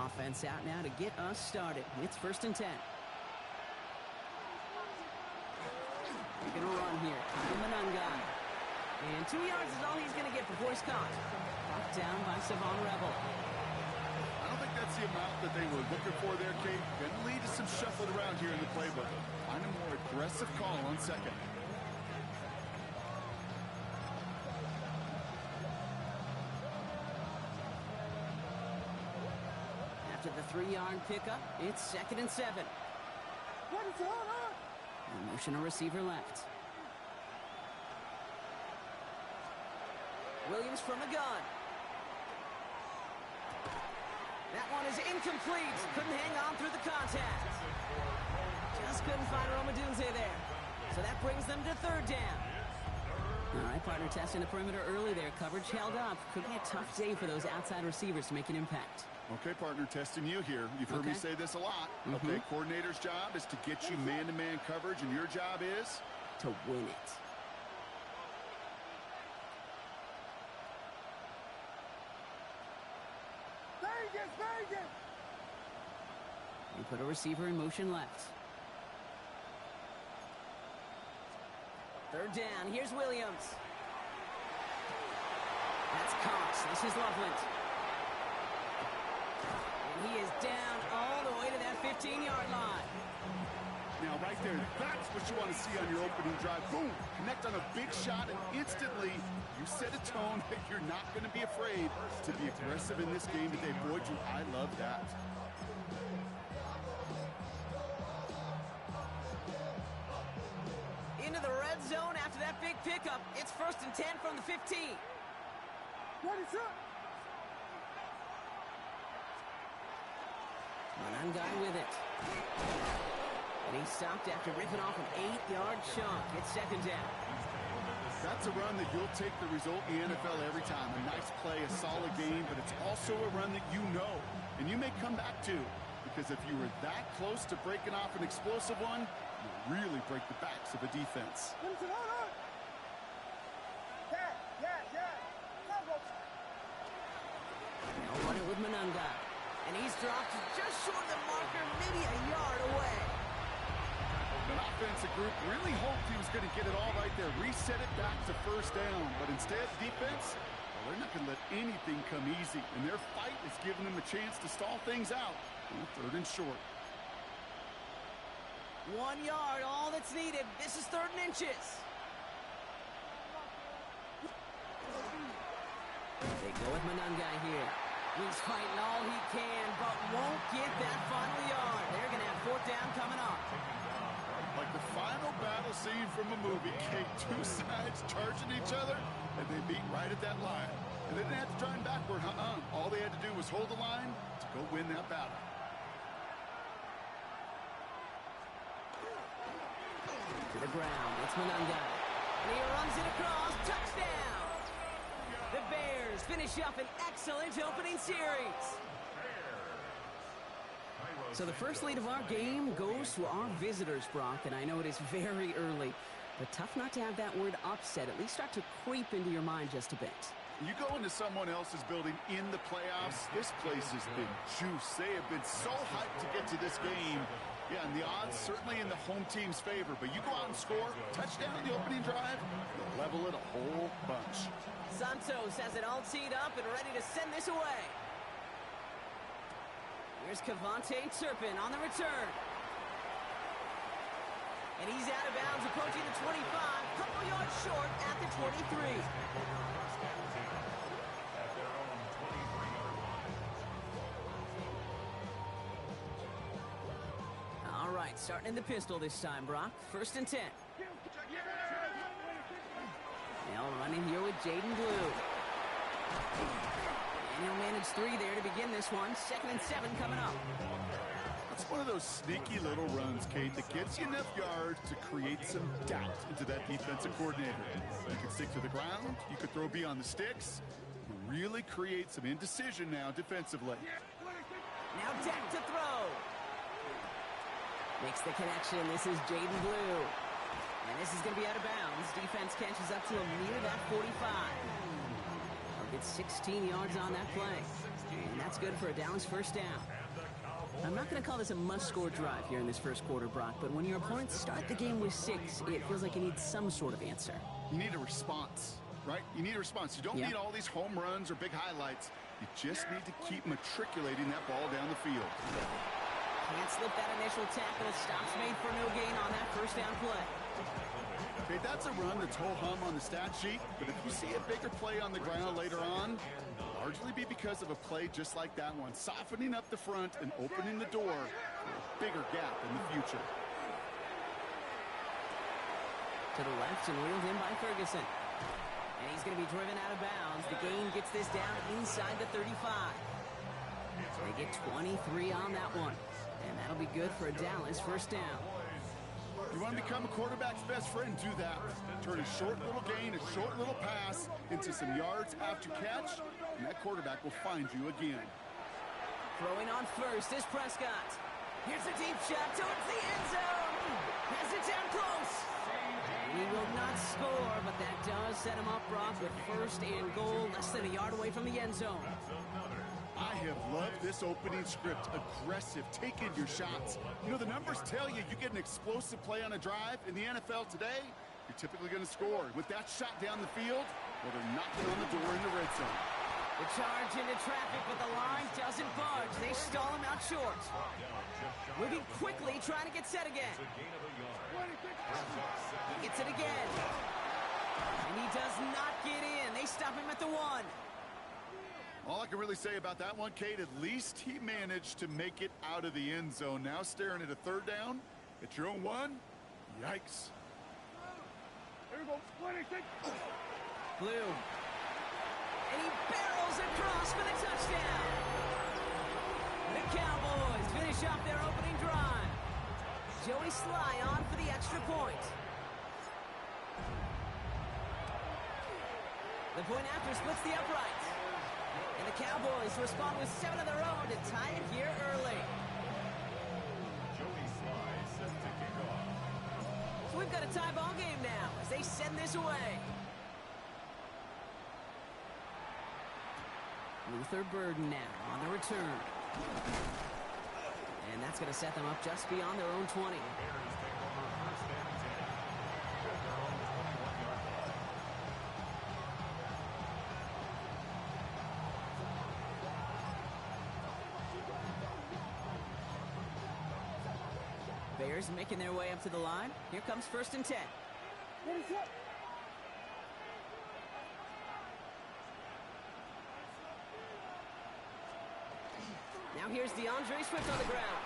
Offense out now to get us started. It's 1st and 10. They're going to run here. Manungai. And 2 yards is all he's going to get before he's caught. Knocked down by Savon Rebel. I don't think that's the amount that they were looking for there, Kate. Going to lead to some shuffling around here in the playbook. Find a more aggressive call on second. After the 3-yard pickup, it's 2nd and 7. Motion a receiver left. Williams from the gun. That one is incomplete. Couldn't hang on through the contact. Just couldn't find Romadunze there. So that brings them to 3rd down. All right, partner testing the perimeter early there. Coverage held up. Could be a tough day for those outside receivers to make an impact. Okay, partner, testing you here. You've heard me say this a lot. Okay, coordinator's job is to get you man-to-man coverage, and your job is? To win it. Vegas! You put a receiver in motion left. 3rd down. Here's Williams. That's Cox. This is Loveland. And he is down all the way to that 15-yard line. Now, right there, that's what you want to see on your opening drive. Boom! Connect on a big shot, and instantly you set a tone that you're not going to be afraid to be aggressive in this game today. Boy, I love that. Into the red zone after that big pickup. It's 1st and 10 from the 15. Manungai with it. And he stopped after ripping off an 8-yard chunk. It's 2nd down. That's a run that you'll take the result in the NFL every time. A nice play, a solid game, but it's also a run that you know, and you may come back to, because if you were that close to breaking off an explosive one, you really break the backs of a defense. Now run it with Manungai. And he's dropped just short of the marker, maybe a yard away. The offensive group really hoped he was going to get it all right there, reset it back to 1st down. But instead, defense, well, they're not going to let anything come easy. And their fight is giving them a chance to stall things out on 3rd and short. 1 yard, all that's needed. This is 3rd and inches. They go with Manungai here. He's fighting all he can, but won't get that final yard. They're going to have 4th down coming up. Like the final battle scene from a movie, Kate, 2 sides charging each other, and they meet right at that line. And they didn't have to turn backward, All they had to do was hold the line to go win that battle. To the ground, it's Manungai. And he runs it across, touchdown! The Bears finish up an excellent opening series. So the first lead of our game goes to our visitors, Brock, and I know it is very early, but tough not to have that word upset at least start to creep into your mind just a bit. You go into someone else's building in the playoffs, this place has been juiced. They have been so hyped to get to this game. Yeah, and the odds certainly in the home team's favor, but you go out and score, touchdown in the opening drive, you'll level it a whole bunch. Santos has it all teed up and ready to send this away. Here's Cavante Turpin on the return. And he's out of bounds, approaching the 25, couple yards short at the 23. All right, starting in the pistol this time, Brock. 1st and 10. They'll run in here with Jaden Blue. And he'll manage 3 there to begin this one. 2nd and 7 coming up. It's one of those sneaky little runs, Kate, that gets you enough yards to create some doubt into that defensive coordinator. You can stick to the ground. You could throw beyond the sticks. You really create some indecision now defensively. Now Deck to throw. Makes the connection. This is Jaden Blue. And this is going to be out of bounds. Defense catches up to him near that 45. He'll get 16 yards on that play. And that's good for a Dallas first down. I'm not going to call this a must-score drive here in this first quarter, Brock, but when your opponents start the game with 6, it feels like you need some sort of answer. You need a response, right? You need a response. You don't need all these home runs or big highlights. You just need to keep matriculating that ball down the field. Can't slip that initial tackle. Stops made for no gain on that first down play. Okay, that's a run that's ho-hum on the stat sheet, but if you see a bigger play on the ground later on, it'll largely be because of a play just like that one, softening up the front and opening the door for a bigger gap in the future. To the left and wheeled in by Ferguson. And he's going to be driven out of bounds. The gain gets this down inside the 35. They get 23 on that one. And that'll be good for a Dallas first down. You want to become a quarterback's best friend, do that. Turn a short little gain, a short little pass into some yards after catch, and that quarterback will find you again. Throwing on first is Prescott. Here's a deep shot towards the end zone. Has it down close. And he will not score, but that does set him up, Brock, with first and goal, less than a yard away from the end zone. I have loved this opening script. Aggressive, taking your shots. You know, the numbers tell you you get an explosive play on a drive in the NFL today, you're typically going to score. With that shot down the field, well, they're knocking on the door in the red zone. The charge into traffic, but the line doesn't budge. They stall him out short. Moving quickly, trying to get set again. He gets it again. And he does not get in. They stop him at the 1. All I can really say about that one, Kate, at least he managed to make it out of the end zone. Now staring at a third down at your own 1. Yikes. Here we go. 26. Blue. And he barrels across for the touchdown. The Cowboys finish off their opening drive. Joey Sly on for the extra point. The point after splits the uprights. And the Cowboys respond with 7 of their own to tie it here early. So we've got a tie ball game now as they send this away. Luther Burden now on the return. And that's going to set them up just beyond their own 20. Bears making their way up to the line. Here comes 1st and 10. Now here's DeAndre Swift on the ground.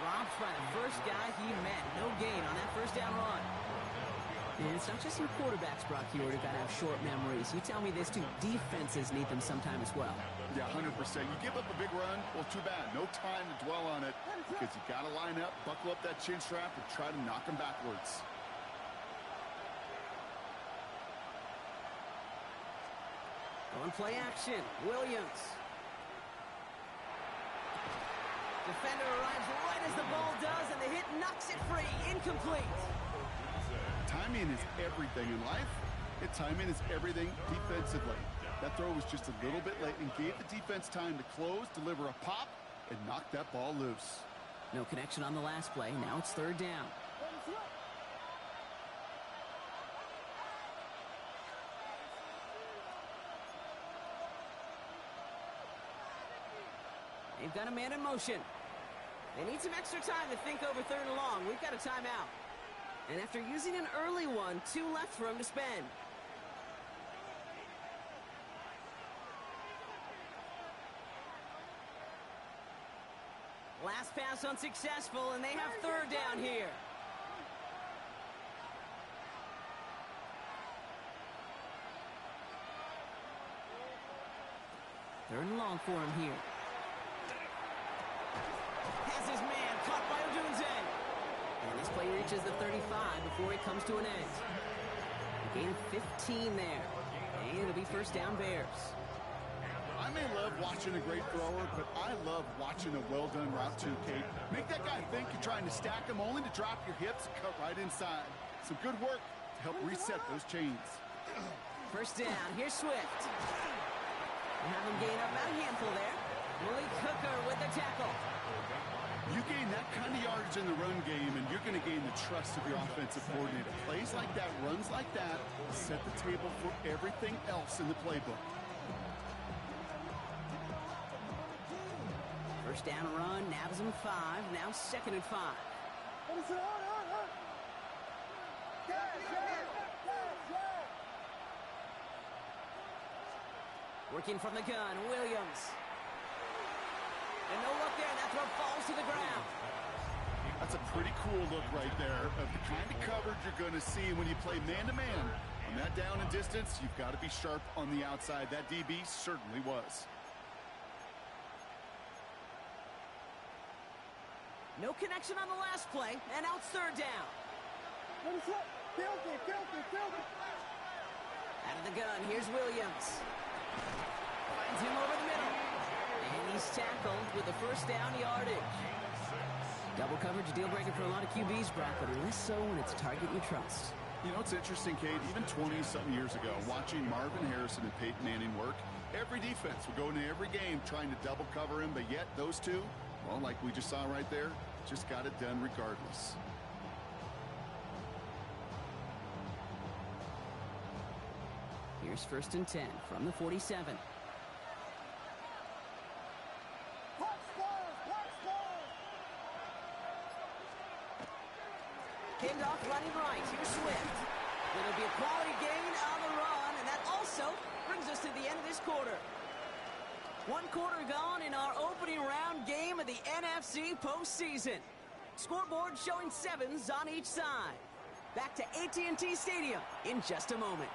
Dropped by the first guy he met. No gain on that first down run. And it's not just your quarterbacks, Brock, you already got to have short memories. You tell me this too. Defenses need them sometime as well. Yeah, 100%. You give up a big run, well, too bad. No time to dwell on it because you got to line up, buckle up that chin strap, and try to knock them backwards. On play action, Williams. Defender arrives right as the ball does, and the hit knocks it free. Incomplete. Timing is everything in life. And timing is everything defensively. That throw was just a little bit late and gave the defense time to close, deliver a pop, and knock that ball loose. No connection on the last play. Now it's 3rd down. They've got a man in motion. They need some extra time to think over 3rd and long. We've got a timeout. And after using an early one, 2 left for him to spend. Last pass unsuccessful, and they have 3rd down here. Third and long for him here. Has his man caught by Odunze. And this play reaches the 35 before it comes to an end. A gain of 15 there. And it'll be 1st down Bears. I may love watching a great thrower, but I love watching a well-done route too, Kate. Make that guy think you're trying to stack him only to drop your hips and cut right inside. Some good work to help reset those chains. 1st down. Here's Swift. Have him gain up a handful there. Malik Hooker with the tackle. You gain that kind of yardage in the run game, and you're going to gain the trust of your offensive coordinator. Plays like that, runs like that, set the table for everything else in the playbook. First down run, nabs him 5. Now 2nd and 5. Working from the gun, Williams. And no look there, and that throw falls to the ground. That's a pretty cool look right there of the kind of coverage you're going to see when you play man-to-man. On that down and distance, you've got to be sharp on the outside. That DB certainly was. No connection on the last play, and now it's 3rd down. Out of the gun, here's Williams. Finds him over the middle. And he's tackled with the first down yardage. Double coverage, deal breaker for a lot of QBs, Brock, but less so when it's a target you trust. You know, it's interesting, Kate, even 20-something years ago, watching Marvin Harrison and Peyton Manning work, every defense would go into every game trying to double cover him, but yet those two, well, like we just saw right there, just got it done regardless. Here's 1st and 10 from the 47. Pinned off running right. Here's Swift. It'll be a quality gain on the run, and that also brings us to the end of this quarter. 1 quarter gone in our opening round game of the NFC postseason. Scoreboard showing 7s on each side. Back to AT&T Stadium in just a moment.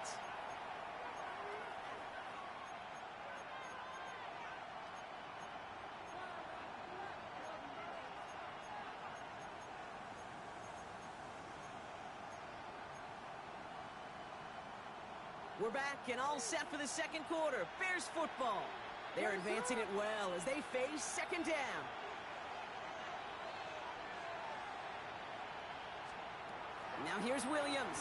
We're back and all set for the 2nd quarter. Bears football. They're advancing it well as they face 2nd down. Now here's Williams.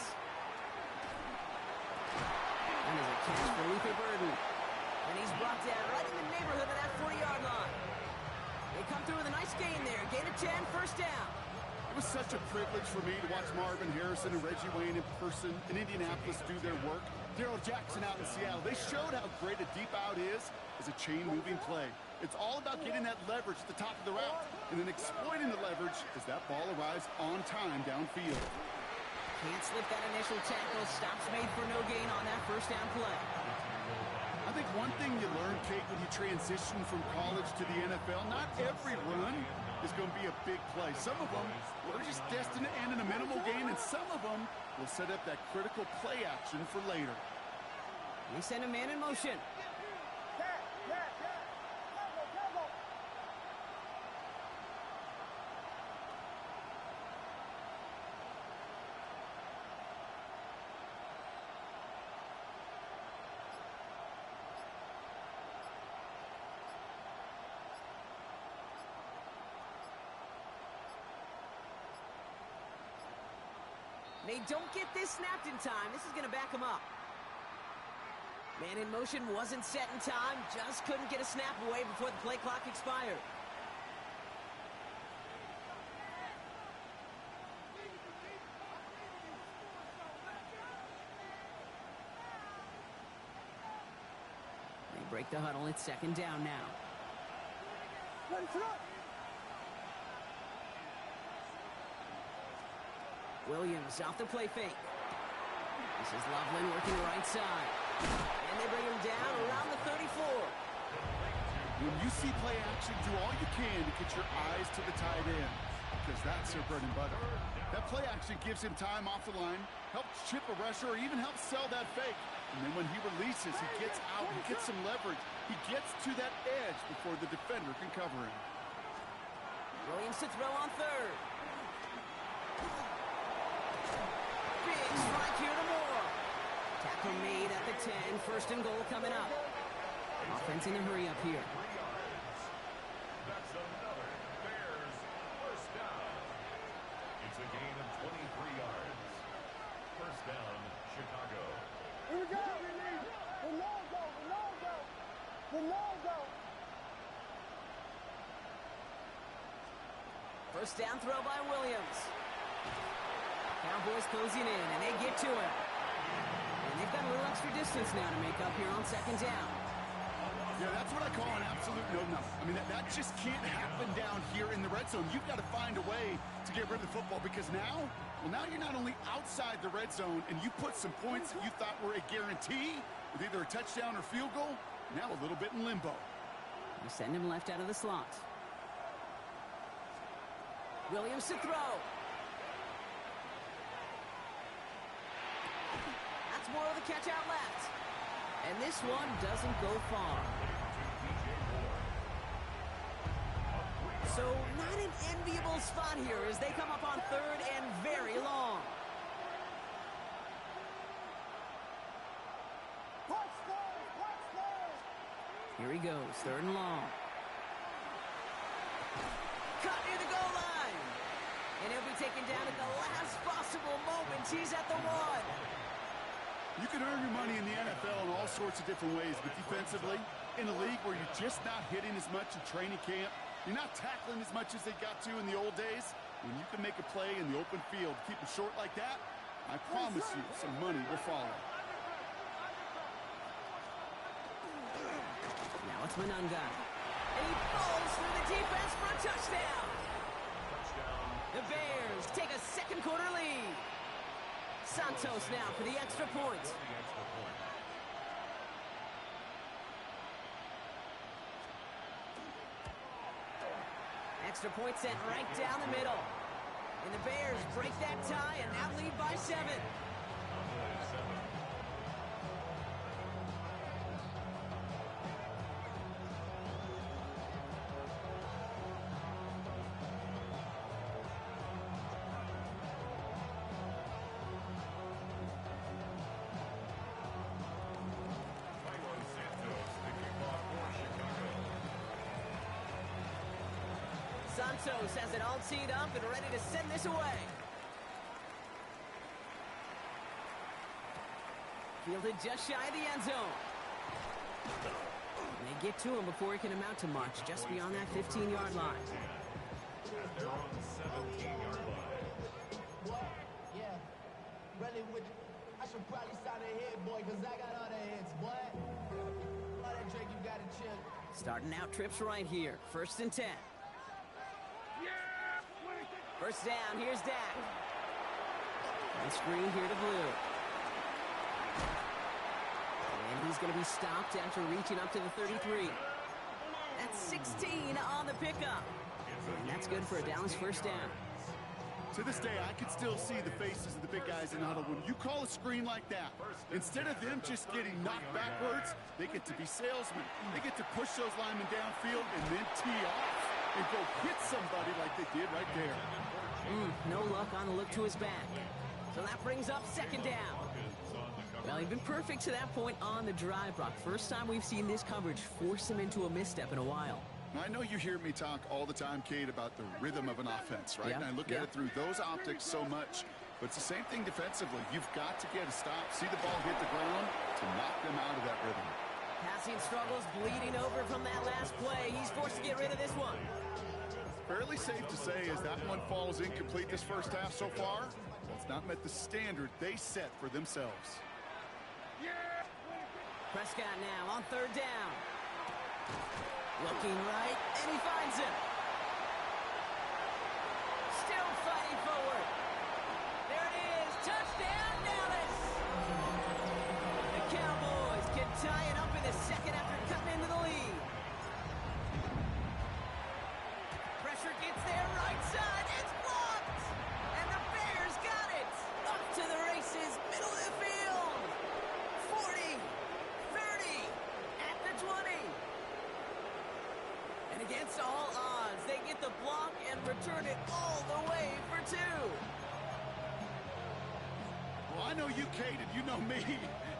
And there's a catch for Luther Burden. And he's brought down right in the neighborhood of that 40-yard line. They come through with a nice gain there. Gain of 10, first down. It was such a privilege for me to watch Marvin Harrison and Reggie Wayne in person in Indianapolis do their work. Darrell Jackson out in Seattle. They showed how great a deep out is as a chain-moving play. It's all about getting that leverage at the top of the route and then exploiting the leverage as that ball arrives on time downfield. Can't slip that initial tackle. Stops made for no gain on that first down play. I think one thing you learn, Kate, when you transition from college to the NFL, not every run is going to be a big play. Some of them are just destined to end in a minimal gain, and some of them will set up that critical play action for later. They send a man in motion. They don't get this snapped in time. This is going to back them up. Man in motion wasn't set in time. Just couldn't get a snap away before the play clock expired. They break the huddle. It's 2nd down now. Williams off the play fake. This is Loveland working the right side. And they bring him down around the 34. When you see play action, do all you can to get your eyes to the tight end, because that's their bread and butter. That play action gives him time off the line, helps chip a rusher, or even helps sell that fake. And then when he releases, he gets out, he gets some leverage. He gets to that edge before the defender can cover him. Williams to throw on 3rd. Big strike here to Moore. Tackle made at the 10. 1st and goal coming up. Offense in a hurry up here. That's another Bears first down. It's a gain of 23 yards. First down, Chicago. Here we go. Ronaldo. First down throw by Williams. Cowboys closing in, and they get to him. And they've got a little extra distance now to make up here on second down. Yeah, that's what I call an absolute no-no. I mean, that just can't happen down here in the red zone. You've got to find a way to get rid of the football because now you're not only outside the red zone and you put some points that you thought were a guarantee with either a touchdown or field goal, now a little bit in limbo. They send him left out of the slot. Williams to throw. That's more of the catch out left. And this one doesn't go far. So not an enviable spot here as they come up on third and very long. Here he goes, third and long. Cut near the goal line. And he'll be taken down at the last possible moment. He's at the one. You can earn your money in the NFL in all sorts of different ways, but defensively, in a league where you're just not hitting as much in training camp, you're not tackling as much as they got to in the old days, when you can make a play in the open field, keep it short like that, I promise you some money will follow. Now it's Manunga. And he falls through the defense for a touchdown. The Bears take a second quarter lead. Santos now for the extra point. Extra point sent right down the middle. And the Bears break that tie and now lead by 7. Santos has it all teed up and ready to send this away. Fielded just shy of the end zone. And they get to him before he can amount to much, just beyond that 15-yard line. They're on the 17-yard line. Yeah, really with I should probably sign a hit, boy, because I got all the hits, boy. All that drink, you got to chill. Starting out trips right here. First and 10. First down, here's Dak. And screen here to Blue. And he's going to be stopped after reaching up to the 33. That's 16 on the pickup. And that's good for a Dallas first down. To this day, I can still see the faces of the big guys in the huddle. When you call a screen like that, instead of them just getting knocked backwards, they get to be salesmen. They get to push those linemen downfield and then tee off and go hit somebody like they did right there. No luck on the look to his back. So that brings up second down. Well, he'd been perfect to that point on the drive, Brock. First time we've seen this coverage force him into a misstep in a while. I know you hear me talk all the time, Kate, about the rhythm of an offense, right? Yeah. And I look at it through those optics so much. But it's the same thing defensively. You've got to get a stop, see the ball hit the ground to knock them out of that rhythm. Passing struggles bleeding over from that last play. He's forced to get rid of this one. Fairly safe to say as that one falls incomplete this first half so far, it's not met the standard they set for themselves. Prescott now on third down. Looking right, and he finds him. Still fighting forward. There it is, touchdown Dallas! The Cowboys can tie it up in the second after cutting into the lead. Pressure gets there, right side, it's blocked! And the Bears got it! Up to the races, middle of the field! 40, 30, at the 20. And against all odds, they get the block and return it all the way for 2. Well, I know you, Kate, and you know me,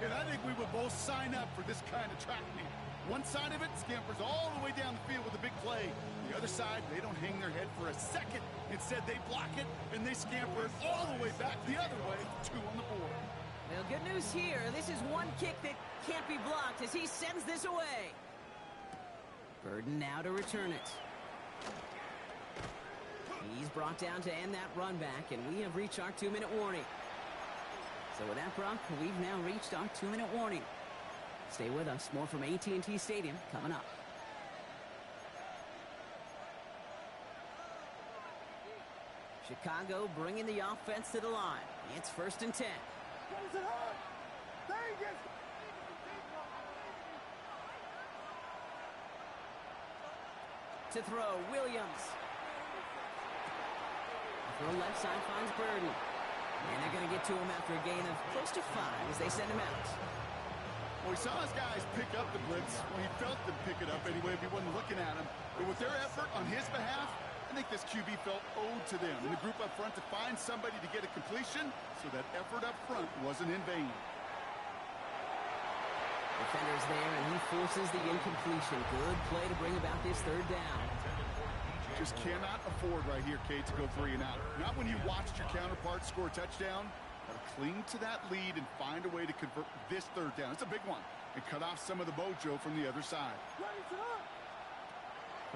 and I think we would both sign up for this kind of track meet. One side of it scampers all the way down the field with a big play. The other side, they don't hang their head for a second. Instead, they block it, and they scamper it all the way back the other way, 2 on the board. Well, good news here. This is one kick that can't be blocked as he sends this away. Burden now to return it. He's brought down to end that run back, and we have reached our 2-minute warning. So with that, Brock, we've now reached our 2-minute warning. Stay with us. More from AT&T Stadium coming up. Chicago bringing the offense to the line. It's 1st and 10. To throw, Williams. Throw left side finds Burden. And they're going to get to him after a gain of close to 5 as they send him out. Well, we saw his guys pick up the blitz. Well, he felt them pick it up anyway if he wasn't looking at him. But with their effort on his behalf, I think this QB felt owed to them and the group up front to find somebody to get a completion, so that effort up front wasn't in vain. Defender's there, and he forces the incompletion. Good play to bring about this 3rd down. Just cannot afford right here, Kate, to go 3 and out. Not when you watched your counterpart score a touchdown. Got to cling to that lead and find a way to convert this 3rd down. It's a big one. And cut off some of the mojo from the other side.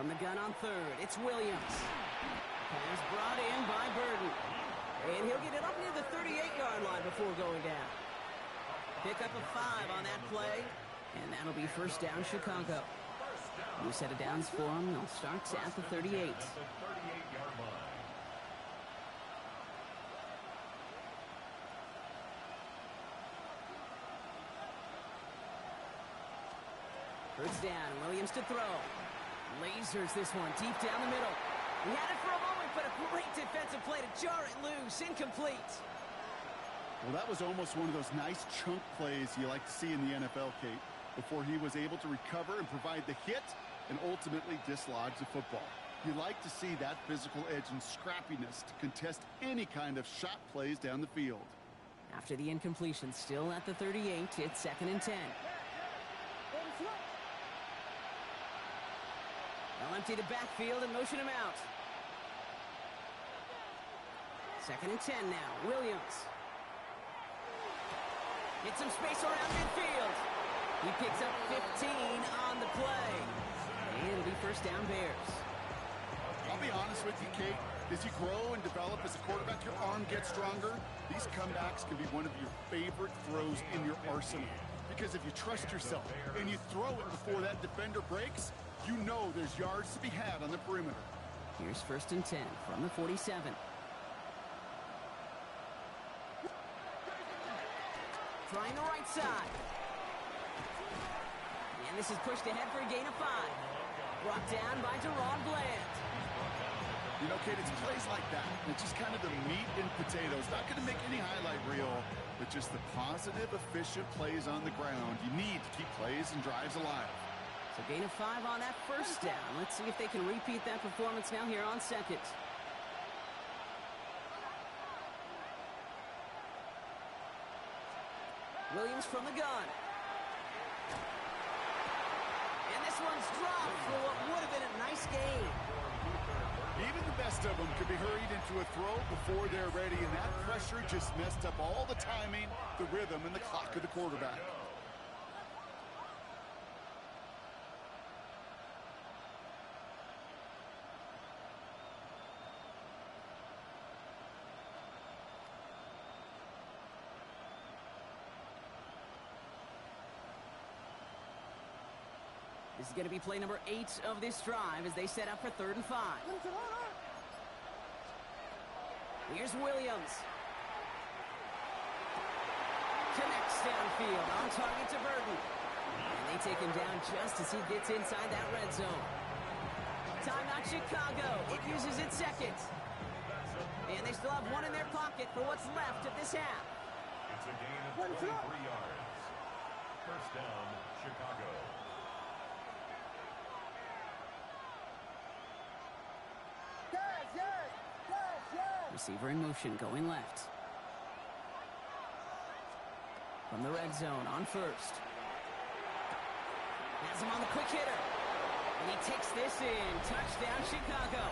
From the gun on 3rd, it's Williams. Pass brought in by Burden. And he'll get it up near the 38-yard line before going down. Pick up a 5 on that play. And that'll be 1st down, Chicago. New set of downs for them. They'll start at the 38. First down, Williams to throw. Lasers this one deep down the middle. He had it for a moment, but a great defensive play to jar it loose. Incomplete. Well, that was almost one of those nice chunk plays you like to see in the NFL, Kate, before he was able to recover and provide the hit and ultimately dislodge the football. You like to see that physical edge and scrappiness to contest any kind of shot plays down the field. After the incompletion, still at the 38, it's 2nd and 10. They'll empty the backfield and motion him out. 2nd and 10 now. Williams. Get some space around midfield. He picks up 15 on the play. And it'll be 1st down, Bears. I'll be honest with you, Kate. As you grow and develop as a quarterback, your arm gets stronger. These comebacks can be one of your favorite throws in your arsenal. Because if you trust yourself and you throw it before that defender breaks, you know there's yards to be had on the perimeter. Here's 1st and 10 from the 47. Trying the right side. And this is pushed ahead for a gain of 5. Brought down by Deron Bland. You know, Kate, it's plays like that. It's just kind of the meat and potatoes. Not going to make any highlight reel, but just the positive, efficient plays on the ground. You need to keep plays and drives alive. So gain of 5 on that 1st down. Let's see if they can repeat that performance now here on 2nd. Williams from the gun. And this one's dropped for what would have been a nice gain. Even the best of them could be hurried into a throw before they're ready, and that pressure just messed up all the timing, the rhythm, and the clock of the quarterback. This is going to be play number 8 of this drive as they set up for 3rd and 5. Here's Williams. Connects downfield on target to Burden. And they take him down just as he gets inside that red zone. Timeout Chicago. It uses its 2nd. And they still have 1 in their pocket for what's left of this half. It's a gain of 23 yards. 1st down, Chicago. Receiver in motion, going left. From the red zone, on 1st. Has him on the quick hitter. And he takes this in. Touchdown, Chicago.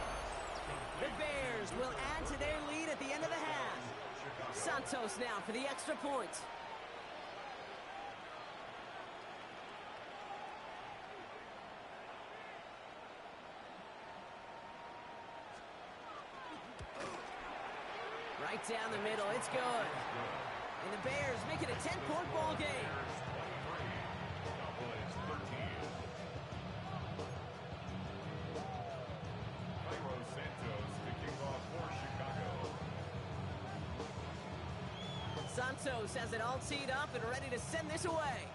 The Bears will add to their lead at the end of the half. Santos now for the extra point. Right down the middle. It's good. And the Bears make it a 10-point ball game. Santos has it all teed up and ready to send this away.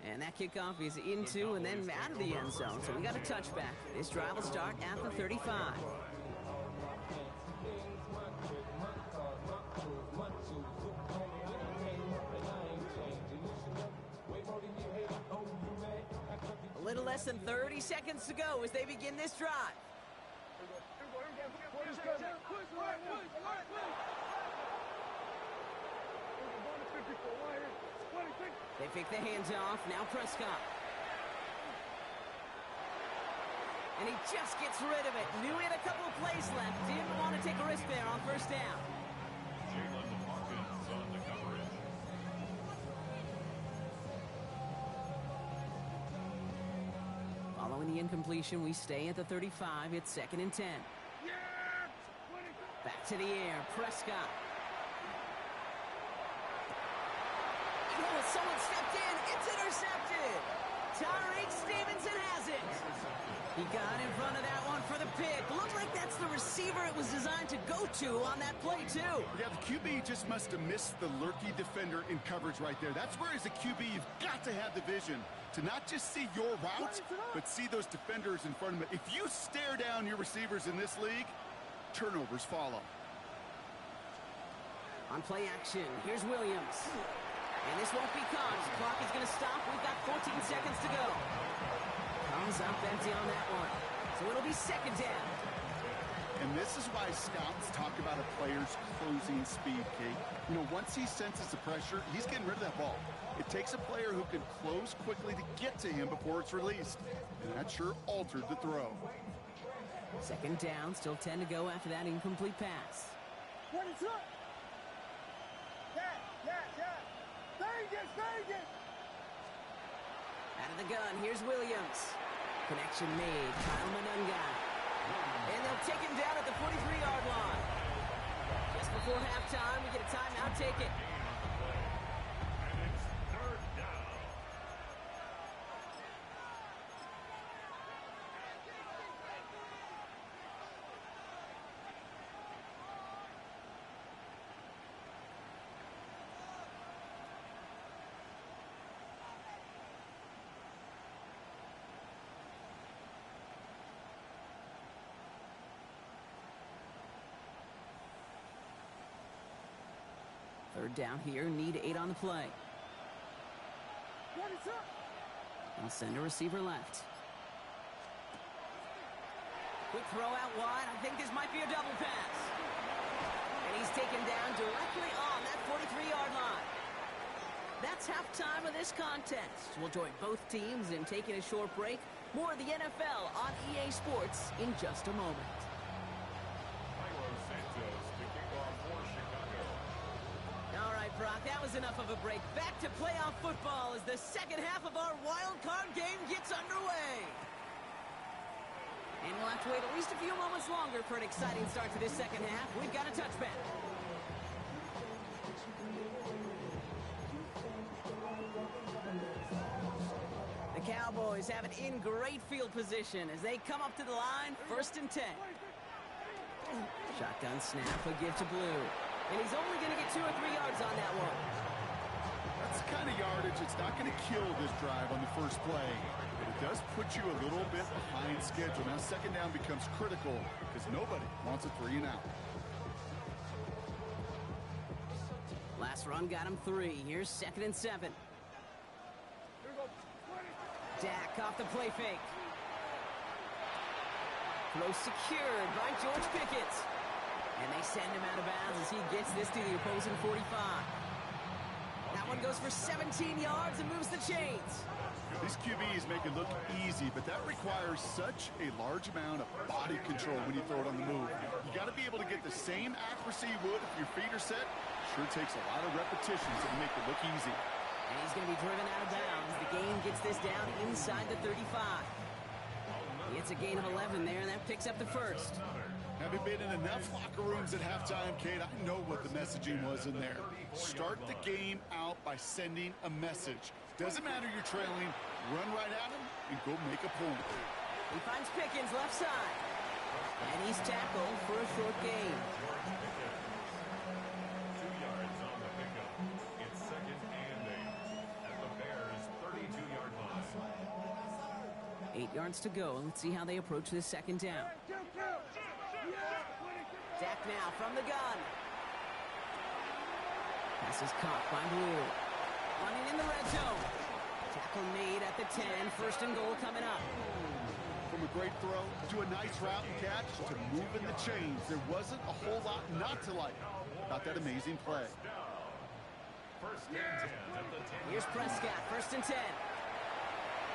And that kickoff is into and then out of the end zone. So we got a touchback. This drive will start at the 35. A little less than 30 seconds to go as they begin this drive. They pick the hands off. Now Prescott. And he just gets rid of it. Knew he had a couple of plays left. Didn't want to take a risk there on first down. Following the incompletion, we stay at the 35. It's 2nd and 10. Back to the air. Prescott. Oh, someone stepped in. It's intercepted. Tyreek Stevenson has it. He got in front of that one for the pick. Looks like that's the receiver it was designed to go to on that play, too. Yeah, the QB just must have missed the lurky defender in coverage right there. That's where, as a QB, you've got to have the vision to not just see your route, but see those defenders in front of it. If you stare down your receivers in this league, turnovers follow. On play action, here's Williams. And this won't be caught. The clock is going to stop. We've got 14 seconds to go. Comes up empty on that one. So it'll be 2nd down. And this is why scouts talk about a player's closing speed, Kate. You know, once he senses the pressure, he's getting rid of that ball. It takes a player who can close quickly to get to him before it's released. And that sure altered the throw. 2nd down, still 10 to go after that incomplete pass. What is up? Out of the gun, here's Williams. Connection made, Kyle Manunga. And they'll take him down at the 43-yard line. Just before halftime, we get a timeout, take it. And it's 3rd down. Third down here, need 8 on the play. What is up? They'll send a receiver left. Quick throw out wide. I think this might be a double pass. And he's taken down directly on that 43-yard line. That's halftime of this contest. We'll join both teams in taking a short break. More of the NFL on EA Sports in just a moment. All right, Brock, that was enough of a break. Back to playoff football as the second half of our wild card game gets underway. And we'll have to wait at least a few moments longer for an exciting start to this second half. We've got a touchback. The Cowboys have it in great field position as they come up to the line, 1st and 10. Shotgun snap, a give to Blue. And he's only going to get 2 or 3 yards on that one. That's the kind of yardage it's not going to kill this drive on the first play. But it does put you a little bit behind schedule. Now 2nd down becomes critical because nobody wants a 3 and out. Last run got him 3. Here's 2nd and 7. Dak off the play fake. Throw secured by George Pickett. And they send him out of bounds as he gets this to the opposing 45. That one goes for 17 yards and moves the chains. These QBs make it look easy, but that requires such a large amount of body control when you throw it on the move. You got to be able to get the same accuracy you would if your feet are set. Sure takes a lot of repetitions to make it look easy. And he's going to be driven out of bounds. The game gets this down inside the 35. It's a gain of 11 there, and that picks up the first. Having been in enough locker rooms at halftime, Kate, I know what the messaging was in there. Start the game out by sending a message. Doesn't matter you're trailing, run right at him and go make a point. He finds Pickens left side. And he's tackled for a short gain. 2 yards on the pickup. It's 2nd and 8 at the Bears' 32-yard line. 8 yards to go. Let's see how they approach this second down. Dak now from the gun. Pass is caught by Blue. Running in the red zone. Tackle made at the 10. 1st and goal coming up. From a great throw to a nice route and catch to moving the chains. There wasn't a whole lot not to like about that amazing play. 1st and 10 at the 10. Here's Prescott, 1st and 10.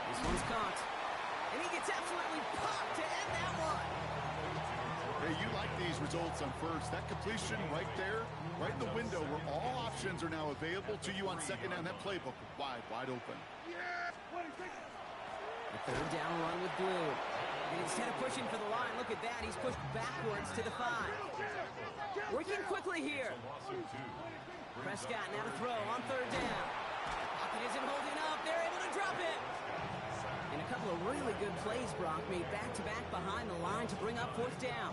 This one's caught. And he gets absolutely popped to end that one. Hey, you like these results on first. That completion right there, right in the window where all options are now available to you on second down. That playbook wide open. A 3rd down run with Blue. And instead of pushing for the line, look at that. He's pushed backwards to the 5. Working quickly here. Prescott now to throw on 3rd down. Pocket isn't holding up. They're able to drop it. And a couple of really good plays, Brock, made back-to-back behind the line to bring up 4th down.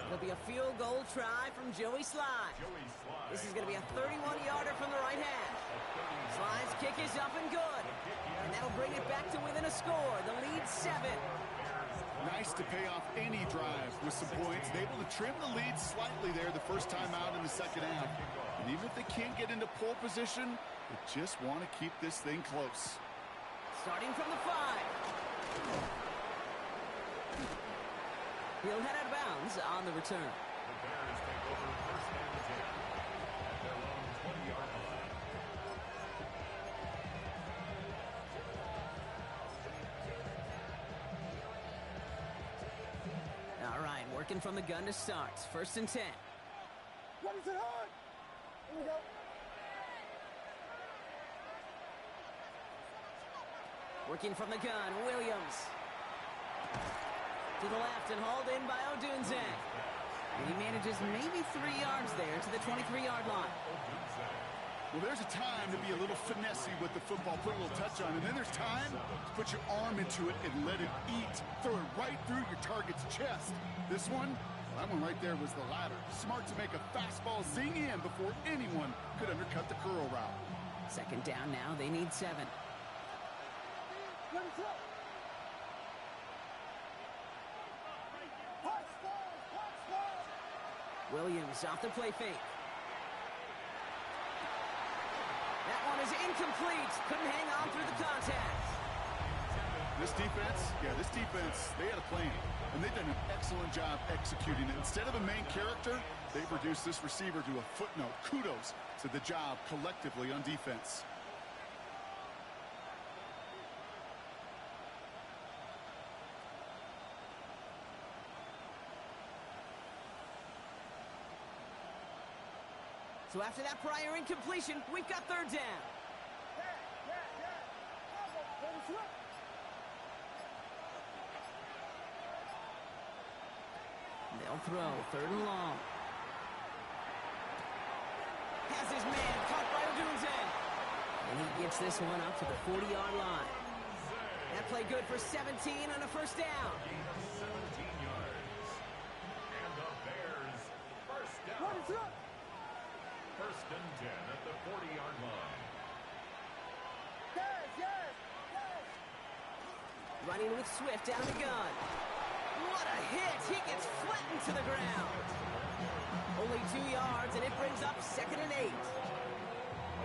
It'll be a field goal try from Joey Slye. This is going to be a 31-yarder from the right hash. Slye's kick is up and good. And that'll bring it back to within a score. The lead 7. Nice to pay off any drive with some points. And able to trim the lead slightly there the first time out in the second half. And even if they can't get into pole position, they just want to keep this thing close. Starting from the 5. He'll head out of bounds on the return. The Bears take over 1st and 10 at their own 20-yard line. All right, working from the gun to start. 1st and 10. What is it on? Here we go. Working from the gun, Williams. To the left and hauled in by Odunze. And he manages maybe 3 yards there to the 23-yard line. Well, there's a time to be a little finessey with the football, put a little touch on it. And then there's time to put your arm into it and let it eat. Throw it right through your target's chest. This one, that one right there was the latter. Smart to make a fastball zing in before anyone could undercut the curl route. 2nd down now, they need 7. Williams off the play fake. That one is incomplete. Couldn't hang on through the contact. This defense, they had a plan. And they've done an excellent job executing it. Instead of a main character, they've reduced this receiver to a footnote. Kudos to the job collectively on defense. So after that prior incompletion, we've got 3rd down. They'll throw 3rd and long. Has his man caught by Odunze. And he gets this one up to the 40-yard line. That play good for 17 on a 1st down. 17 yards. And the Bears 1st down. 1st and 10 at the 40-yard line. Running with Swift down the gun. What a hit! He gets flattened to the ground. Only 2 yards, and it brings up 2nd and 8.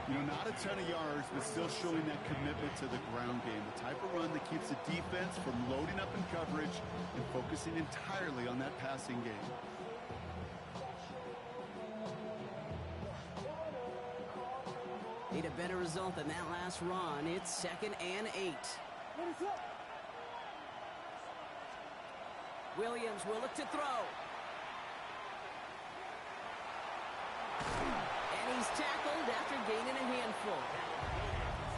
You know, not a ton of yards, but still showing that commitment to the ground game. The type of run that keeps the defense from loading up in coverage and focusing entirely on that passing game. Need a better result than that last run. It's 2nd and 8. Williams will look to throw. And he's tackled after gaining a handful.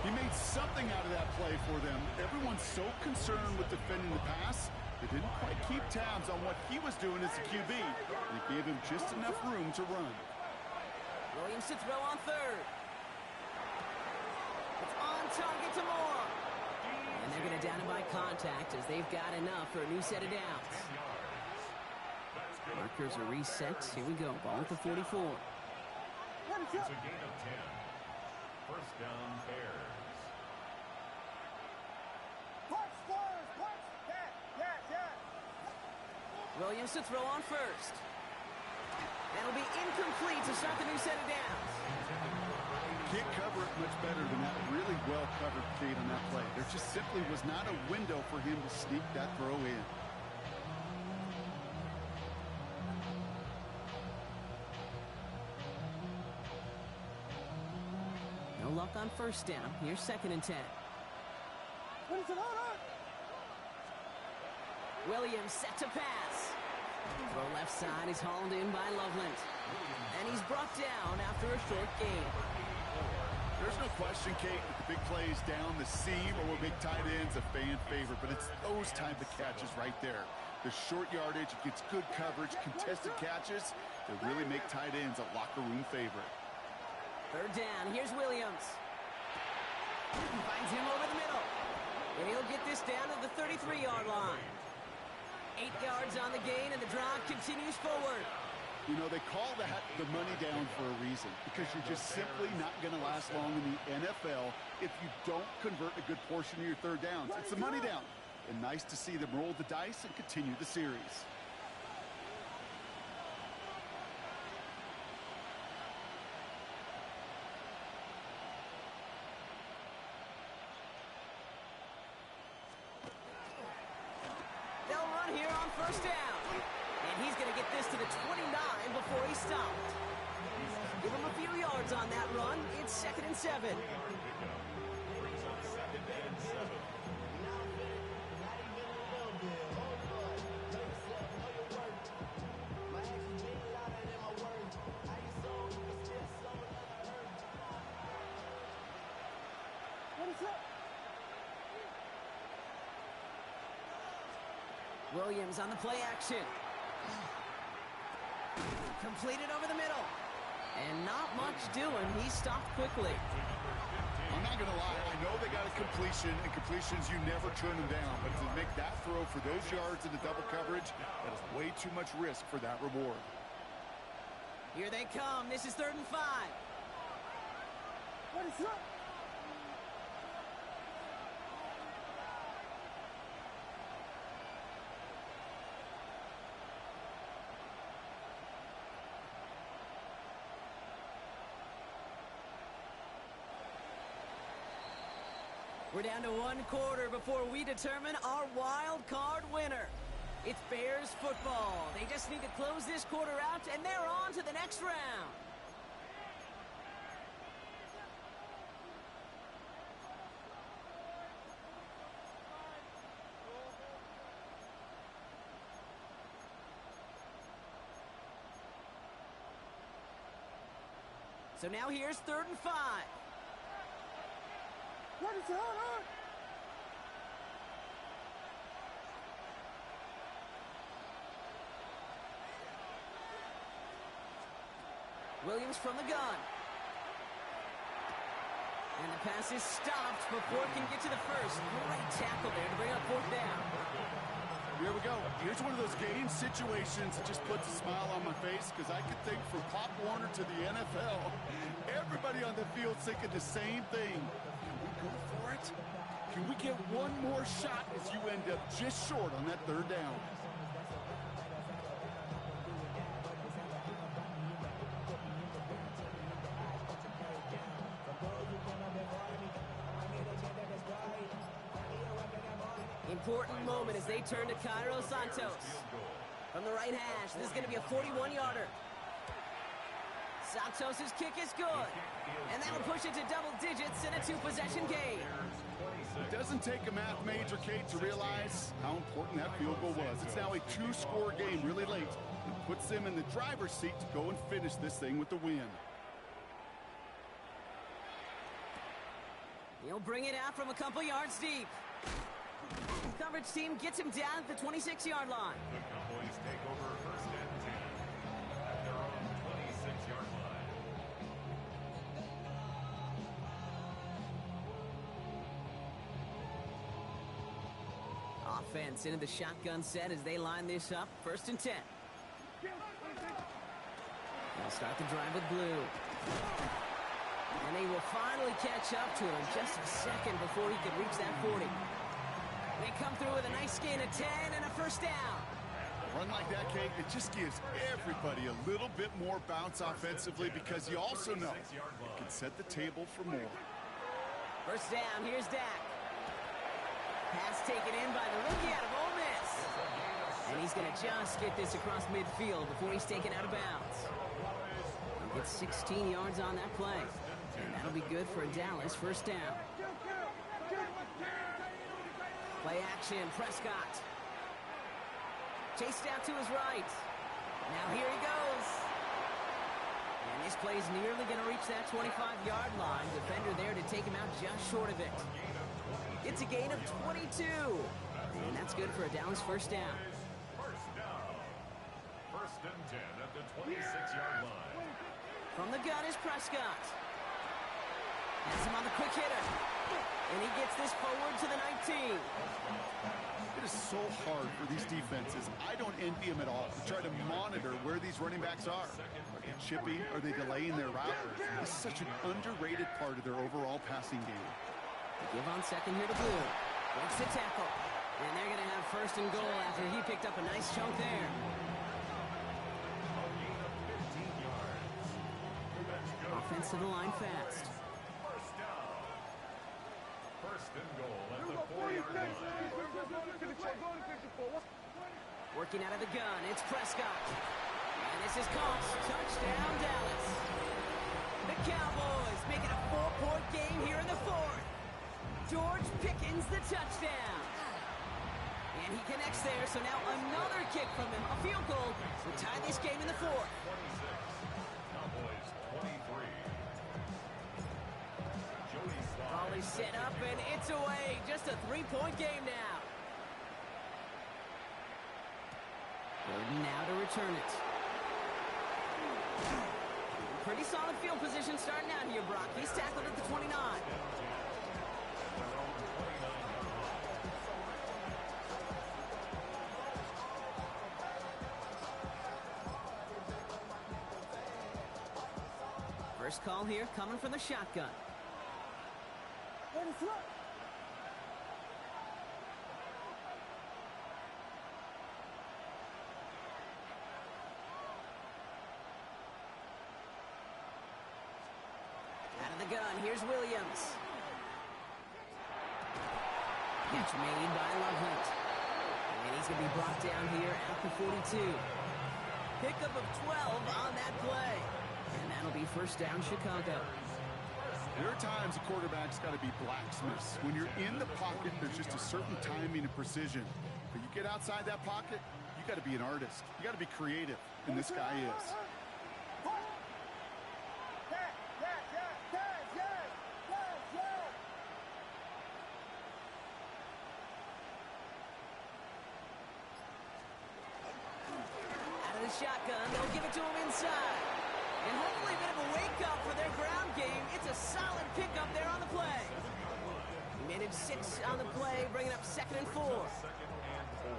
He made something out of that play for them. Everyone's so concerned with defending the pass, they didn't quite keep tabs on what he was doing as a QB. They gave him just enough room to run. Williams to throw on third. It's on target to Moore. And they're going to down him by contact as they've got enough for a new set of downs. Markers are reset. Here we go. Ball at the 44. It's a gain of 10. First down, Bears. Williams to throw on first. That'll be incomplete to start the new set of downs. Can't cover it much better than that. Really well covered, Kate, on that play. There just simply was not a window for him to sneak that throw in. No luck on first down. Here's 2nd and 10. Williams set to pass. Throw left side is hauled in by Loveland. And he's brought down after a short gain. There's no question, Kate, with the big plays down the seam or with big tight ends, a fan favorite. But it's those type of catches right there. The short yardage, it gets good coverage, contested catches that really make tight ends a locker room favorite. 3rd down. Here's Williams. Finds him over the middle. And he'll get this down to the 33-yard line. 8 yards on the gain, and the drive continues forward. You know, they call that the money down for a reason, because you're just simply not going to last long in the NFL if you don't convert a good portion of your 3rd downs. It's the money down. And nice to see them roll the dice and continue the series. They'll run here on first down. And he's going to get this to the 29 before he stopped. Give him a few yards on that run. It's 2nd and 7. Williams on the play action. Completed over the middle. And not much doing. He stopped quickly. I'm not going to lie. I know they got a completion, and completions, you never turn them down. But to make that throw for those yards in the double coverage, that is way too much risk for that reward. Here they come. This is 3rd and 5. What is up? We're down to 1 quarter before we determine our wild card winner. It's Bears football. They just need to close this quarter out, and they're on to the next round. So now here's 3rd and 5. What is going on? Williams from the gun. And the pass is stopped before it can get to the first. Great tackle there to bring up 4th down. Here we go. Here's one of those game situations that just puts a smile on my face, because I could think from Pop Warner to the NFL, everybody on the field thinking the same thing. Go for it. Can we get one more shot as you end up just short on that 3rd down? Important moment as they turn to Cairo Santos. From the right hash, this is going to be a 41-yarder. Santos' kick is good. And that'll push it to double digits in a 2-possession game. It doesn't take a math major, Kate, to realize how important that field goal was. It's now a 2-score game really late. It puts them in the driver's seat to go and finish this thing with the win. He'll bring it out from a couple yards deep. Coverage team gets him down at the 26-yard line. The Cowboys take over first and 10 at their own 26-yard line. Offense into the shotgun set as they line this up. First and 10. They'll start the drive with blue. And they will finally catch up to him just a second before he could reach that 40. They come through with a nice gain of 10 and a first down. A run like that, Kate, it just gives everybody a little bit more bounce offensively because you also know it can set the table for more. First down, here's Dak. Pass taken in by the rookie out of Ole Miss. And he's going to just get this across midfield before he's taken out of bounds. He'll get 16 yards on that play. And that'll be good for a Dallas first down. Play action, Prescott. Chased out to his right. Now here he goes. And this play's nearly going to reach that 25-yard line. Defender there to take him out just short of it. It's a gain of 22. And that's good for a Dallas first down. First down. First and 10 at the 26-yard line. From the gun is Prescott. Has him on the quick hitter. And he gets this forward to the 19. It is so hard for these defenses. I don't envy them at all to try to monitor where these running backs are. Are they chipping? Are they delaying their route? This is such an underrated part of their overall passing game. Give on second here to Blue. Breaks the tackle. And they're going to have first and goal after he picked up a nice chunk there. Offense to the line fast. First down. First and goal at the 4-yard line. Working out of the gun, it's Prescott. And this is caught. Touchdown, Dallas. The Cowboys make it a 4-point game here in the fourth. George Pickens the touchdown. And he connects there, so now another kick from him. A field goal will tie this game in the fourth. 26. Cowboys 23. Jody Ball is set up, and it's away. Just a 3-point game now. Gordon now to return it. Pretty solid field position starting out here, Brock. He's tackled at the 29. First call here coming from the shotgun. Out of the gun, here's Williams. Catch made by Loveland. And he's going to be brought down here at the 42. Pickup of 12 on that play. And that'll be first down, Chicago. There are times a quarterback's got to be blacksmiths. When you're in the pocket, there's just a certain timing and precision. But you get outside that pocket, you got to be an artist. You got to be creative, and this guy is. Out of the shotgun, they'll give it to him inside. And hopefully a bit of a wake-up for their ground game. It's a solid pickup there on the play. He managed 6 on the play, bringing up 2nd and 4.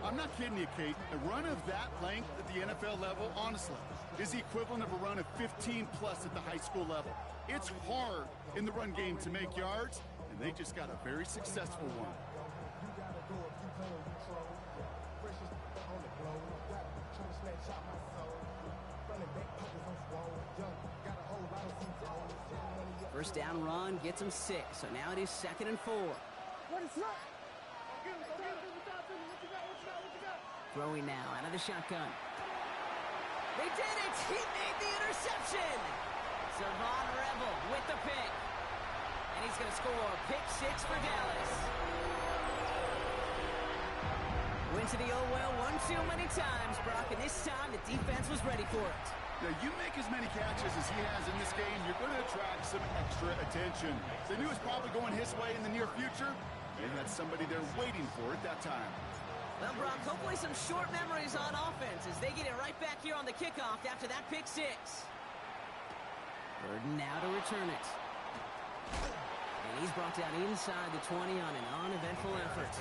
I'm not kidding you, Kate. A run of that length at the NFL level, honestly, is the equivalent of a run of 15-plus at the high school level. It's hard in the run game to make yards, and they just got a very successful one. First down run gets him 6, so now it is 2nd and 4. Throwing now out of the shotgun. They did it! He made the interception! Savon Rebel with the pick. And he's going to score pick 6 for Dallas. Went to the old well one too many times, Brock, and this time the defense was ready for it. Now, you make as many catches as he has in this game, you're going to attract some extra attention. They knew it was probably going his way in the near future. They had somebody there waiting for it that time. Well, Brock, hopefully some short memories on offense as they get it right back here on the kickoff after that pick six. Burden now to return it. And he's brought down inside the 20 on an uneventful effort.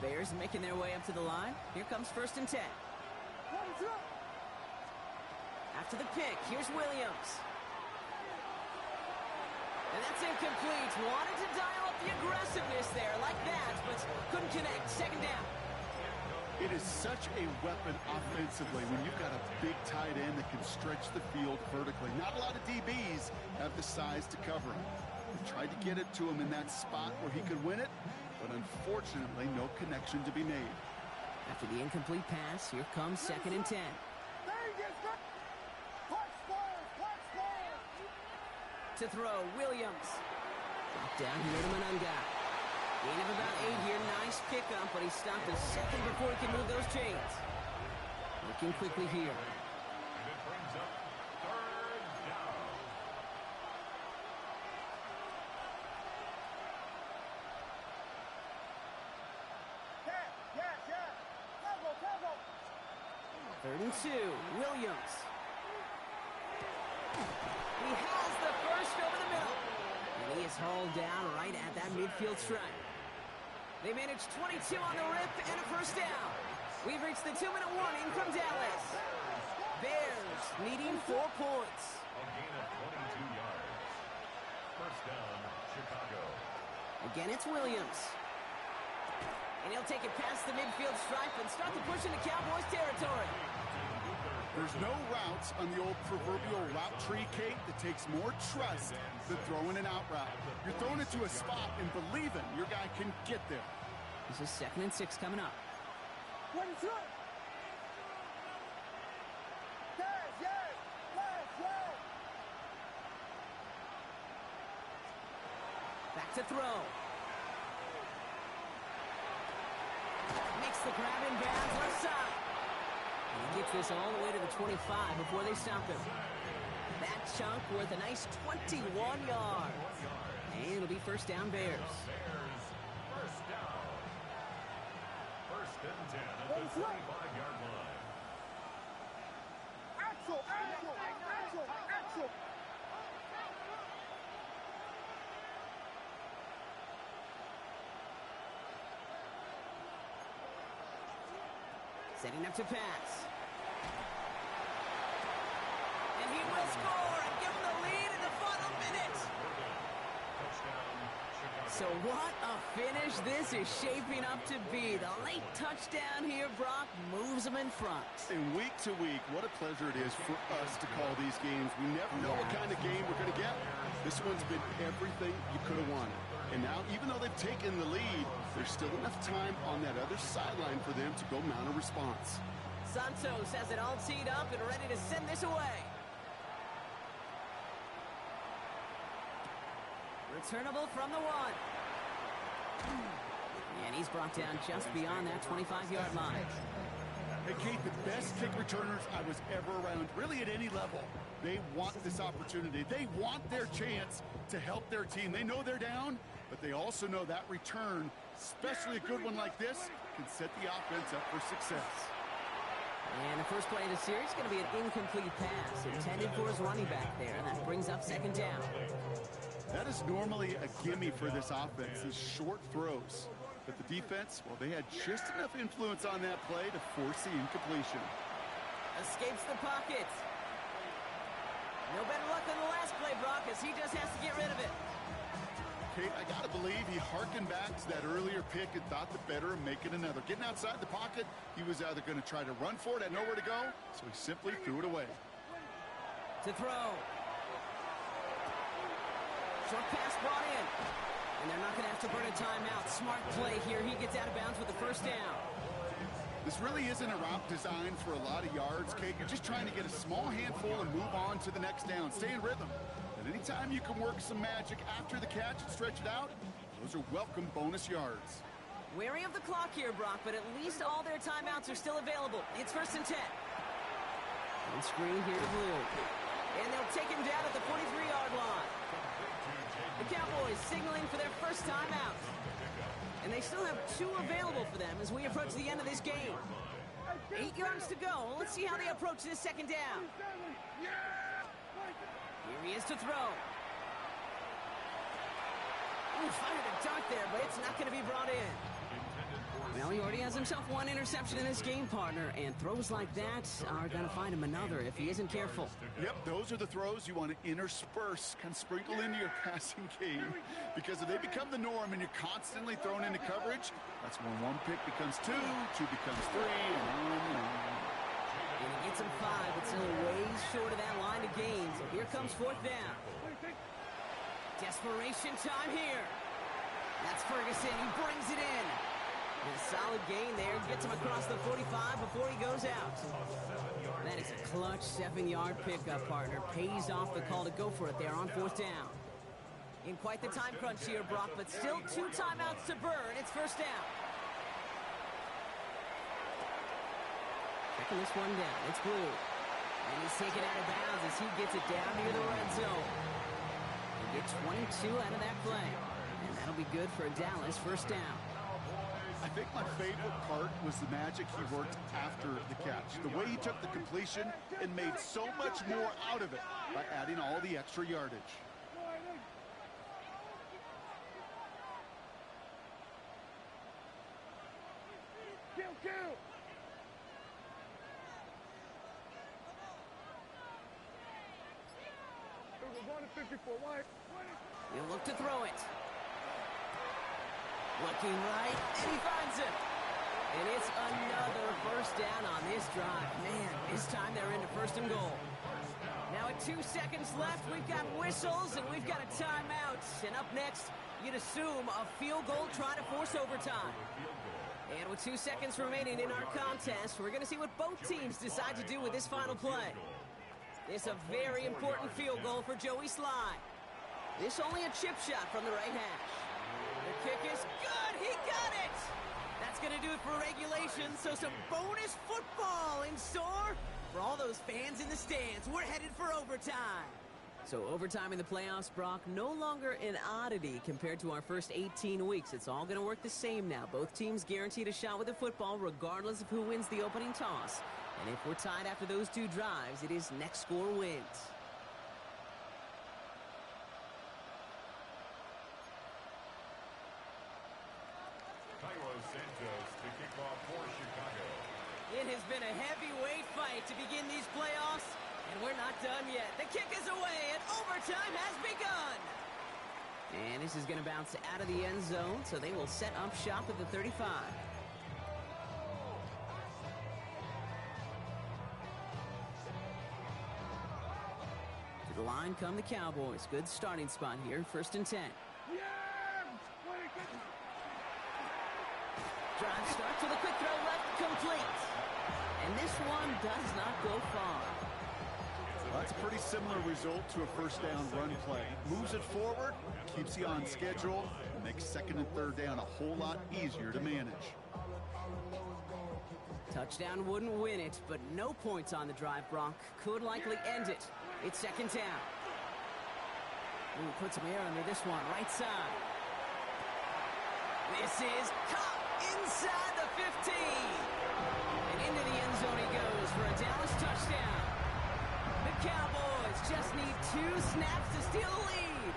Bears making their way up to the line. Here comes 1st and 10. After the pick, here's Williams. And that's incomplete. Wanted to dial up the aggressiveness there like that, but couldn't connect. 2nd down. It is such a weapon offensively when you've got a big tight end that can stretch the field vertically. Not a lot of DBs have the size to cover him. They tried to get it to him in that spot where he could win it, but unfortunately, no connection to be made. After the incomplete pass, here comes 2nd and 10. To throw, Williams. Drop down here to Manunga. Gain of about 8 here. Nice pickup, but he stopped a second before he can move those chains. Looking quickly here. And it brings up 3rd down. Third and 2, Williams. He has the first over the middle. And he is hauled down right at that midfield stripe. They managed 22 on the rip and a 1st down. We've reached the 2-minute warning from Dallas. Bears needing 4 points. A gain of 22 yards. 1st down, Chicago. Again, it's Williams. And he'll take it past the midfield stripe and start to push into Cowboys territory. There's no routes on the old proverbial route tree, Kate, that takes more trust than throwing an out route. You're throwing it to a spot and believing your guy can get there. This is 2nd and 6 coming up. Back to throw. Makes the grab in bounds left side. And he gets this all the way to the 25 before they stop him. That chunk worth a nice 21 yards. And it'll be 1st down Bears. Bears, 1st down. 1st and 10 at the 25-yard line. Axel! Setting up to pass. And he will score and give them the lead in the final minute. Touchdown, Chicago. So what a finish this is shaping up to be. The late touchdown here, Brock, moves them in front. And week to week, what a pleasure it is for us to call these games. We never know what kind of game we're going to get. This one's been everything you could have wanted. And now, even though they've taken the lead, there's still enough time on that other sideline for them to go mount a response. Santos has it all teed up and ready to send this away. Returnable from the 1. And he's brought down just beyond that 25-yard line. Hey, Kate, the best kick returners I was ever around, really at any level, they want this opportunity. They want their chance to help their team. They know they're down, but they also know that return, especially a good one like this, can set the offense up for success. And the first play of the series is going to be an incomplete pass intended for his running back there, and that brings up 2nd down. That is normally a gimme for this offense, these short throws. But the defense, well, they had just enough influence on that play to force the incompletion. Escapes the pocket. No better luck than the last play, Brock, as he just has to get rid of it. Kate, I got to believe he harkened back to that earlier pick and thought the better of making another. Getting outside the pocket, he was either going to try to run for it, had nowhere to go, so he simply threw it away. To throw. Short pass brought in. And they're not going to have to burn a timeout. Smart play here. He gets out of bounds with the 1st down. This really isn't a route designed for a lot of yards, Kate. You're just trying to get a small handful and move on to the next down. Stay in rhythm. And anytime you can work some magic after the catch and stretch it out, Those are welcome bonus yards. Wary of the clock here, Brock, but at least all their timeouts are still available. It's 1st and 10. And screen here to Blue. And they'll take him down at the 43-yard line. The Cowboys signaling for their first timeout. And they still have 2 available for them as we approach the end of this game. 8 yards to go. Let's see how they approach this 2nd down. Here he is to throw. Ooh, fired a dart there, but it's not going to be brought in. Well, he already has himself 1 interception in this game, partner, and throws like that are going to find him another if he isn't careful. Yep, those are the throws you want to intersperse, kind of sprinkle into your passing game, because if they become the norm and you're constantly thrown into coverage, that's when 1 pick becomes 2, 2 becomes 3, and on and on. And he gets him 5, but still ways short of that line of gain. So here comes 4th down. Desperation time here. That's Ferguson. He brings it in. And a solid gain there. Gets him across the 45 before he goes out. That is a clutch 7-yard pickup, partner. Pays off the call to go for it there on 4th down. In quite the time crunch here, Brock, but still 2 timeouts to burn. It's 1st down. Checking this one down. It's Blue. And he's taken out of bounds as he gets it down near the red zone. He gets 22 out of that play. And that'll be good for Dallas 1st down. I think my favorite part was the magic he worked after the catch. The way he took the completion and made so much more out of it by adding all the extra yardage. He'll look to throw it. Looking right, and he finds it. And it's another 1st down on this drive. Man, this time they're into 1st and goal. Now at 2 seconds left, we've got whistles and we've got a timeout. And up next, you'd assume a field goal trying to force overtime. And with 2 seconds remaining in our contest, we're going to see what both teams decide to do with this final play. It's a very important field goal for Joey Sly. This only a chip shot from the right hash. The kick is good. He got it. That's going to do it for regulation. So some bonus football in store for all those fans in the stands. We're headed for overtime. So overtime in the playoffs, Brock, no longer an oddity compared to our first 18 weeks. It's all going to work the same now. Both teams guaranteed a shot with the football regardless of who wins the opening toss. And if we're tied after those 2 drives, it is next score wins. Santos to kick off for Chicago. It has been a heavyweight fight to begin these playoffs, and we're not done yet. The kick is away, and overtime has begun. And this is going to bounce out of the end zone, so they will set up shop at the 35. To the line come the Cowboys. Good starting spot here, 1st and 10. Drive start to the quick throw left, complete. And this one does not go far. Well, that's a pretty similar result to a 1st down run play. Moves it forward, keeps you on schedule, and makes 2nd and 3rd down a whole lot easier to manage. Touchdown wouldn't win it, but no points on the drive, Brock. Could likely end it. It's 2nd down. Ooh, put some air under this one, right side. This is caught inside the 15. And into the end zone he goes for a Dallas touchdown. The Cowboys just need 2 snaps to steal the lead.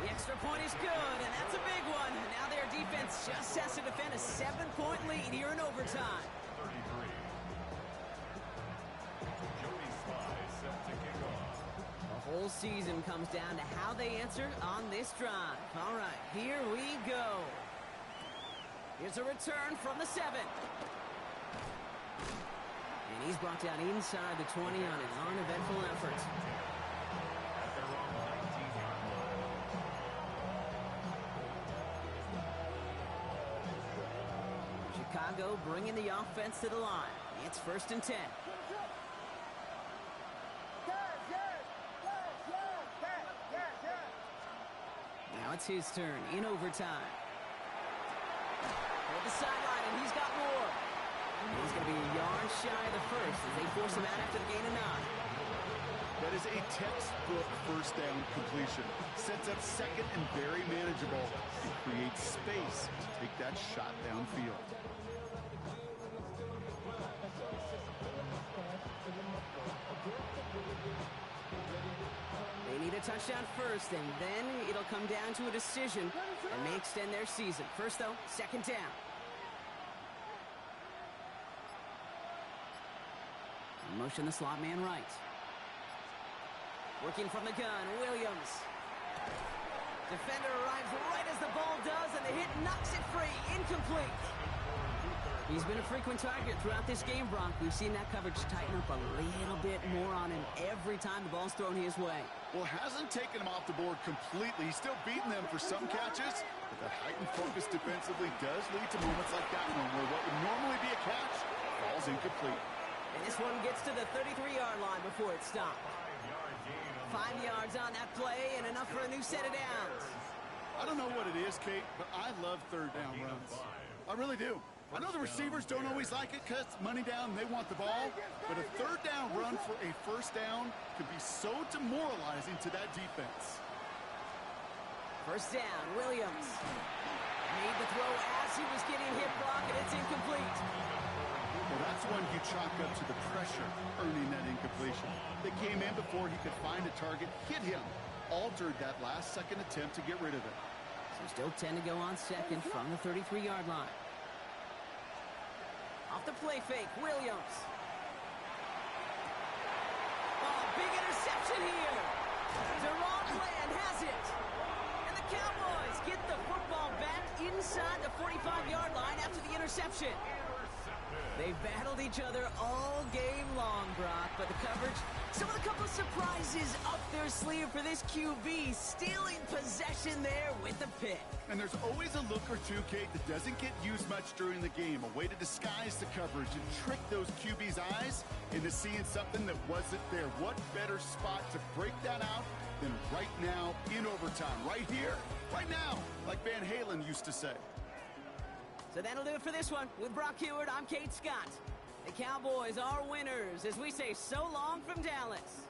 The extra point is good, and that's a big one. Now their defense just has to defend a 7-point lead here in overtime. 33. Joey Sly set to kick off. The whole season comes down to how they answer on this drive. All right, here we go. Here's a return from the 7. And he's brought down inside the 20 on an uneventful effort. At their own 19-yard line. Chicago bringing the offense to the line. It's 1st and 10. it's his turn in overtime. Toward the sideline, and he's got more. He's going to be a yard shy of the first as they force him out after the gain of 9. That is a textbook first down completion. Sets up second and very manageable and creates space to take that shot downfield. They need a touchdown first, and then it'll come down to a decision and may extend their season. First, though, second down. In motion, the slot man right. Working from the gun, Williams. Defender arrives right as the ball does, and the hit knocks it free. Incomplete. He's been a frequent target throughout this game, Brock. We've seen that coverage tighten up a little bit more on him every time the ball's thrown his way. Well, hasn't taken him off the board completely. He's still beating them for some catches, but that heightened focus defensively does lead to moments like that one where what would normally be a catch falls incomplete. And this one gets to the 33-yard line before it stopped. 5 yards on that play and enough for a new set of downs. I don't know what it is, Kate, but I love third down runs. I really do. I know the receivers don't always like it because money down and they want the ball, but a third down run for a first down could be so demoralizing to that defense. First down, Williams. Made the throw as he was getting hit, Brock, and it's incomplete. Well, that's one you chalk up to the pressure earning that incompletion. They came in before he could find a target, hit him, altered that last-second attempt to get rid of it. So still 10 to go on second from the 33-yard line. Off the play fake, Williams. Oh, big interception here. Deron Bland has it. And the Cowboys get the football back inside the 45-yard line after the interception. They've battled each other all game long, Brock, but the coverage, some of the couple of surprises up their sleeve for this QB, stealing possession there with the pick. And there's always a look or two, Kate, that doesn't get used much during the game, a way to disguise the coverage and trick those QB's eyes into seeing something that wasn't there. What better spot to break that out than right now in overtime, right here, right now, like Van Halen used to say. So that'll do it for this one. With Brock Heward, I'm Kate Scott. The Cowboys are winners as we say so long from Dallas.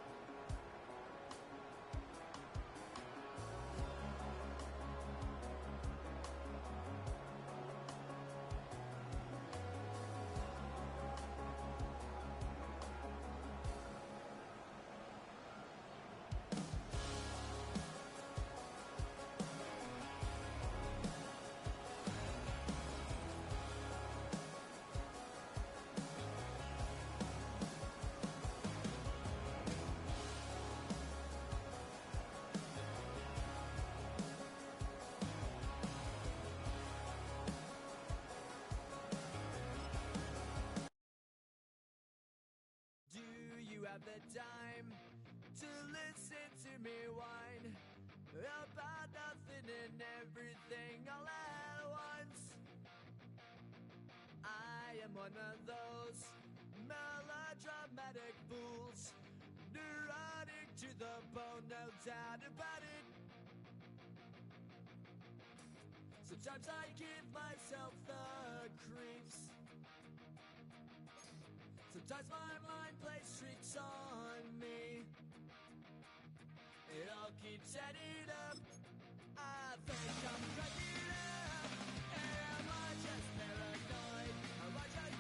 The time to listen to me whine about nothing and everything all at once. I am one of those melodramatic fools, neurotic to the bone, no doubt about it. Sometimes I give myself the creeps. Sometimes my mind plays tricks on me. It all keeps adding up. I think I'm cracking up. Am I just paranoid? Am I just...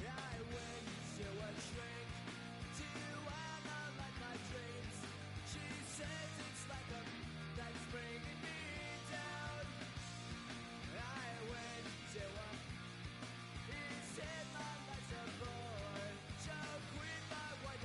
I went to a shrink to analyze my dreams. She says it's like a that's bringing me down. I went to a... He said my life's a bore. So quit my white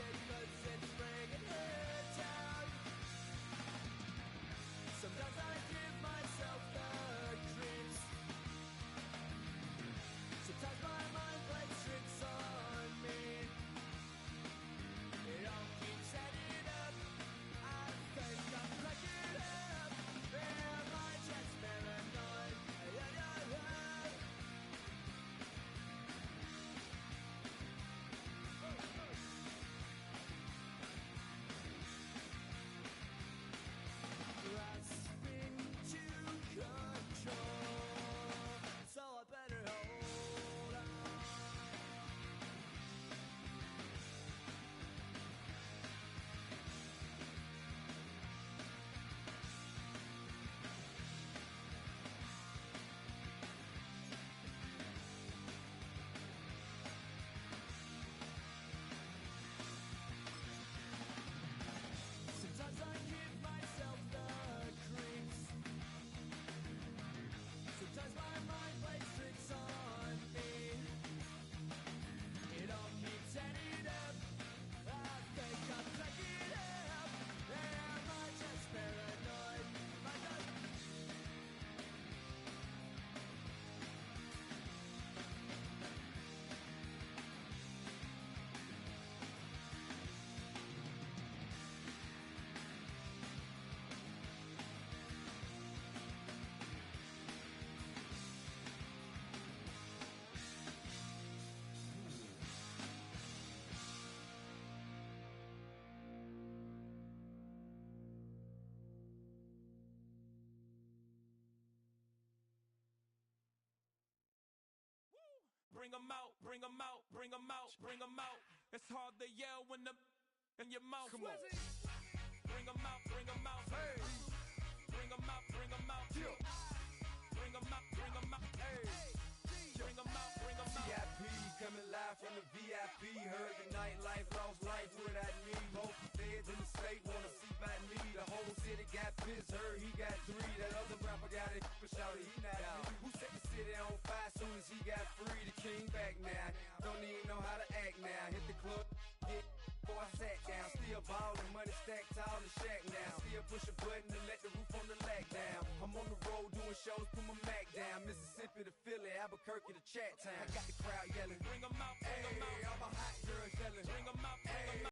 bring 'em out, bring 'em out, bring 'em out, bring 'em out. It's hard to yell when the in your mouth. Come on. Bring 'em out, bring 'em out. Hey. Bring 'em out, bring 'em out. Yeah. Bring 'em out, bring 'em out. Hey. Bring 'em out, bring 'em out. VIP coming live from the VIP. Heard the nightlife, lost life without me. Both feds in the state wanna see by me. The whole city got pissed, heard he got 3. That other rapper got it, but shouted he not me. Who set the city on fire soon as he got free? The king back now, don't even know how to act now. Hit the club, get before I sat down. Still ballin', money stacked tall in shack now. Still push a button to let the roof on the lag down. I'm on the road doing shows, put my Mac down. Mississippi to Philly, Albuquerque to Chat Town. I got the crowd yelling, Bring 'em out, bring 'em hey, out. all my hot girls yelling, Bring 'em out, bring 'em out.